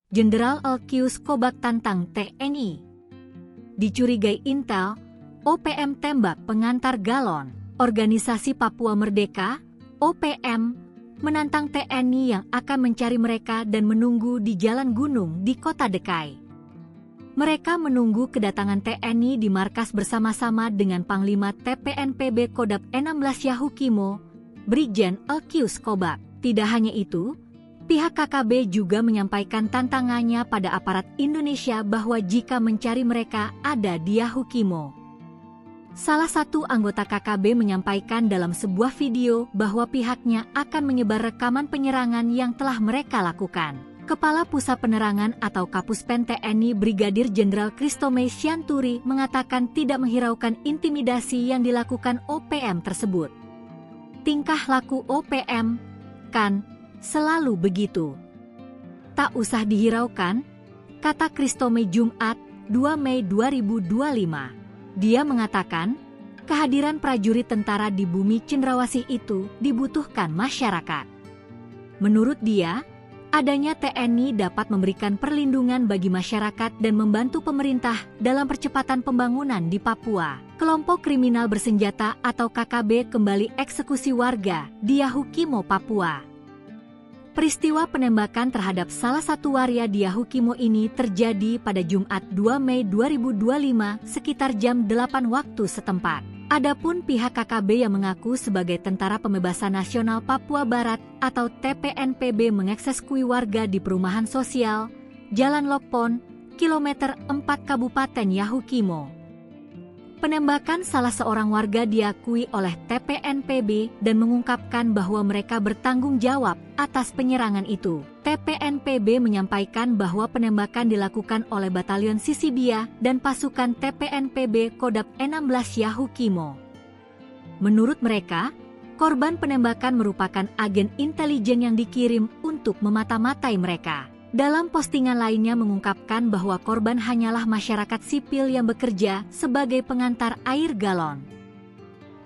Jenderal Elkius Kobak tantang TNI. Dicurigai intel, OPM tembak pengantar galon. Organisasi Papua Merdeka, OPM, menantang TNI yang akan mencari mereka dan menunggu di jalan gunung di kota Dekai. Mereka menunggu kedatangan TNI di markas bersama-sama dengan Panglima TPNPB Kodap 16 Yahukimo, Brigjen Elkius Kobak. Tidak hanya itu, pihak KKB juga menyampaikan tantangannya pada aparat Indonesia bahwa jika mencari mereka ada di Yahukimo. Salah satu anggota KKB menyampaikan dalam sebuah video bahwa pihaknya akan menyebar rekaman penyerangan yang telah mereka lakukan. Kepala Pusat Penerangan atau Kapuspen TNI Brigadir Jenderal Kristome Sianturi mengatakan tidak menghiraukan intimidasi yang dilakukan OPM tersebut. Tingkah laku OPM, kan, selalu begitu. Tak usah dihiraukan, kata Kristome Jumat, 2 Mei 2025. Dia mengatakan, kehadiran prajurit tentara di bumi cendrawasih itu dibutuhkan masyarakat. Menurut dia, adanya TNI dapat memberikan perlindungan bagi masyarakat dan membantu pemerintah dalam percepatan pembangunan di Papua. Kelompok kriminal bersenjata atau KKB kembali eksekusi warga di Yahukimo, Papua. Peristiwa penembakan terhadap salah satu waria di Yahukimo ini terjadi pada Jumat 2 Mei 2025 sekitar jam 8 waktu setempat. Adapun pihak KKB yang mengaku sebagai Tentara Pembebasan Nasional Papua Barat atau TPNPB mengeksekui warga di perumahan sosial, Jalan Lokpon, kilometer 4 Kabupaten Yahukimo. Penembakan salah seorang warga diakui oleh TPNPB dan mengungkapkan bahwa mereka bertanggung jawab atas penyerangan itu. TPNPB menyampaikan bahwa penembakan dilakukan oleh Batalion Sisibia dan pasukan TPNPB Kodap 16 Yahukimo. Menurut mereka, korban penembakan merupakan agen intelijen yang dikirim untuk memata-matai mereka. Dalam postingan lainnya mengungkapkan bahwa korban hanyalah masyarakat sipil yang bekerja sebagai pengantar air galon.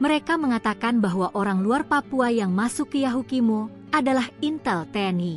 Mereka mengatakan bahwa orang luar Papua yang masuk ke Yahukimo adalah intel TNI.